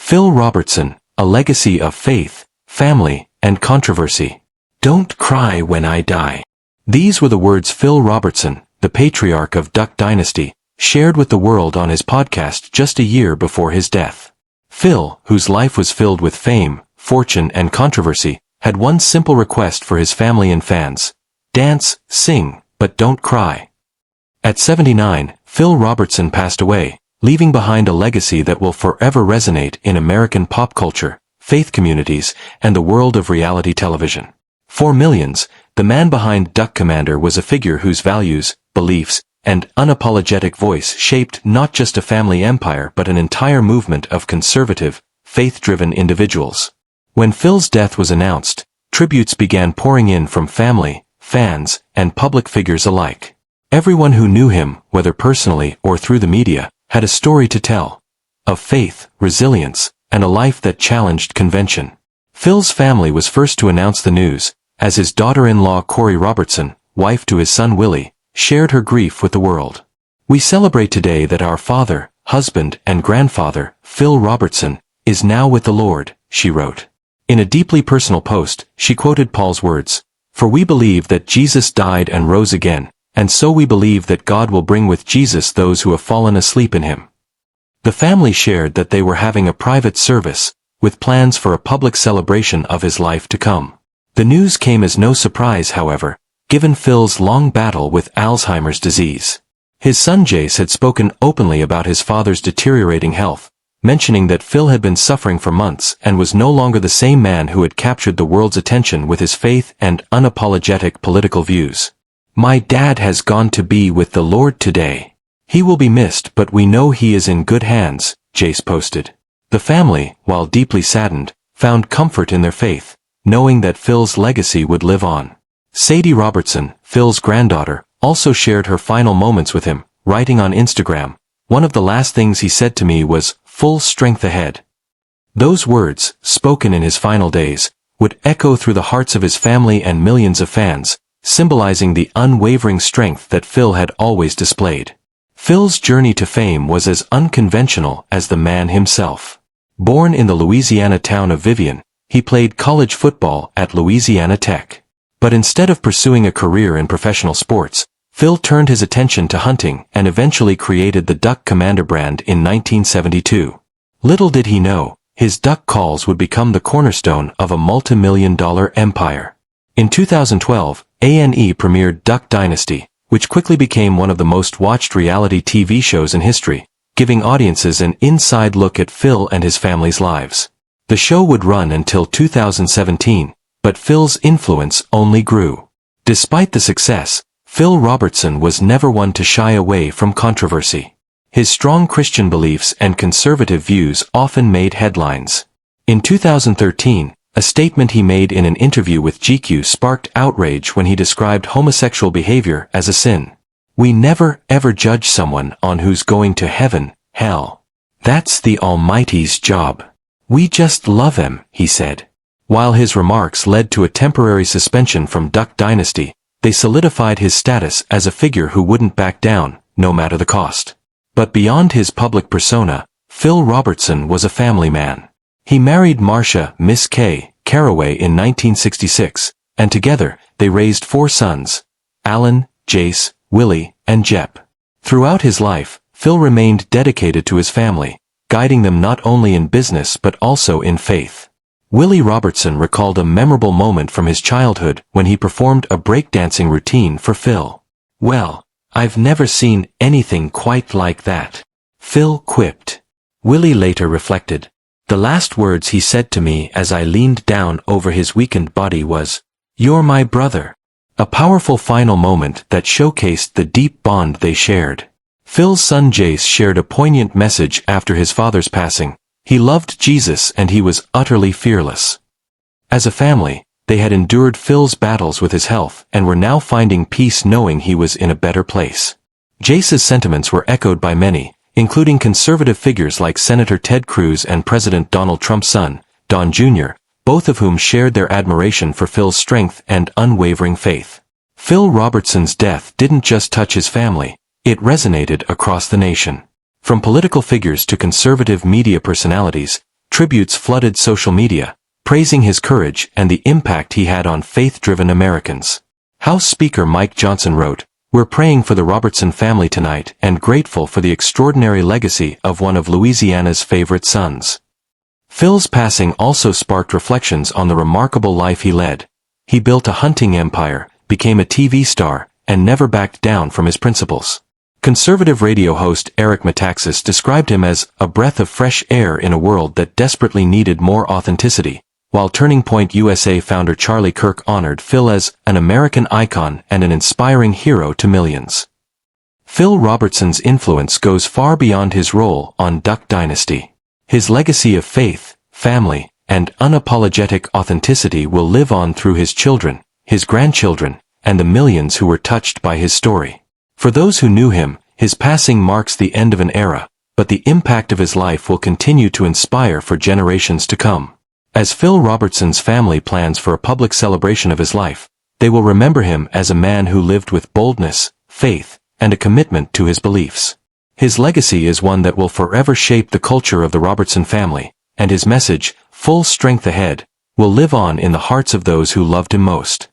Phill Robertson, a legacy of faith, family, and controversy. Don't cry when I die. These were the words Phill Robertson, the patriarch of Duck Dynasty, shared with the world on his podcast just a year before his death. Phill, whose life was filled with fame, fortune, and controversy, had one simple request for his family and fans: dance, sing, but don't cry. At 79, Phill Robertson passed away, leaving behind a legacy that will forever resonate in American pop culture, faith communities, and the world of reality television. For millions, the man behind Duck Commander was a figure whose values, beliefs, and unapologetic voice shaped not just a family empire but an entire movement of conservative, faith-driven individuals. When Phil's death was announced, tributes began pouring in from family, fans, and public figures alike. Everyone who knew him, whether personally or through the media, had a story to tell. Of faith, resilience, and a life that challenged convention. Phil's family was first to announce the news, as his daughter-in-law Corey Robertson, wife to his son Willie, shared her grief with the world. We celebrate today that our father, husband, and grandfather, Phill Robertson, is now with the Lord, she wrote. In a deeply personal post, she quoted Paul's words, "For we believe that Jesus died and rose again, and so we believe that God will bring with Jesus those who have fallen asleep in him." The family shared that they were having a private service, with plans for a public celebration of his life to come. The news came as no surprise, however, given Phil's long battle with Alzheimer's disease. His son Jace had spoken openly about his father's deteriorating health, mentioning that Phill had been suffering for months and was no longer the same man who had captured the world's attention with his faith and unapologetic political views. "My dad has gone to be with the Lord today. He will be missed, but we know he is in good hands," Jace posted. The family, while deeply saddened, found comfort in their faith, knowing that Phil's legacy would live on. Sadie Robertson, Phil's granddaughter, also shared her final moments with him, writing on Instagram, "One of the last things he said to me was, 'Full strength ahead.'" Those words, spoken in his final days, would echo through the hearts of his family and millions of fans, symbolizing the unwavering strength that Phill had always displayed. Phil's journey to fame was as unconventional as the man himself. Born in the Louisiana town of Vivian, he played college football at Louisiana Tech. But instead of pursuing a career in professional sports, Phill turned his attention to hunting and eventually created the Duck Commander brand in 1972. Little did he know, his duck calls would become the cornerstone of a multi-million-dollar empire. In 2012, A&E premiered Duck Dynasty, which quickly became one of the most watched reality TV shows in history, giving audiences an inside look at Phill and his family's lives. The show would run until 2017, but Phil's influence only grew. Despite the success, Phill Robertson was never one to shy away from controversy. His strong Christian beliefs and conservative views often made headlines. In 2013, a statement he made in an interview with GQ sparked outrage when he described homosexual behavior as a sin. "We never ever judge someone on who's going to heaven, hell. That's the Almighty's job. We just love him," he said. While his remarks led to a temporary suspension from Duck Dynasty, they solidified his status as a figure who wouldn't back down, no matter the cost. But beyond his public persona, Phill Robertson was a family man. He married Marcia "Miss K" Caraway in 1966, and together they raised 4 sons: Alan, Jace, Willie, and Jep. Throughout his life, Phill remained dedicated to his family, guiding them not only in business but also in faith. Willie Robertson recalled a memorable moment from his childhood when he performed a breakdancing routine for Phill. "Well, I've never seen anything quite like that," Phill quipped. Willie later reflected, "The last words he said to me as I leaned down over his weakened body was, 'You're my brother.'" A powerful final moment that showcased the deep bond they shared. Phil's son Jace shared a poignant message after his father's passing. He loved Jesus and he was utterly fearless. As a family, they had endured Phil's battles with his health and were now finding peace knowing he was in a better place. Jace's sentiments were echoed by many, including conservative figures like Senator Ted Cruz and President Donald Trump's son, Don Jr., both of whom shared their admiration for Phil's strength and unwavering faith. Phill Robertson's death didn't just touch his family, it resonated across the nation. From political figures to conservative media personalities, Tributes flooded social media, praising his courage and the impact he had on faith-driven Americans. House Speaker Mike Johnson wrote, "We're praying for the Robertson family tonight and grateful for the extraordinary legacy of one of Louisiana's favorite sons." Phill's passing also sparked reflections on the remarkable life he led. He built a hunting empire, became a TV star, and never backed down from his principles. Conservative radio host Eric Metaxas described him as a breath of fresh air in a world that desperately needed more authenticity, while Turning Point USA founder Charlie Kirk honored Phill as an American icon and an inspiring hero to millions. Phill Robertson's influence goes far beyond his role on Duck Dynasty. His legacy of faith, family, and unapologetic authenticity will live on through his children, his grandchildren, and the millions who were touched by his story. For those who knew him, his passing marks the end of an era, but the impact of his life will continue to inspire for generations to come. As Phill Robertson's family plans for a public celebration of his life, they will remember him as a man who lived with boldness, faith, and a commitment to his beliefs. His legacy is one that will forever shape the culture of the Robertson family, and his message, "Full Strength Ahead," will live on in the hearts of those who loved him most.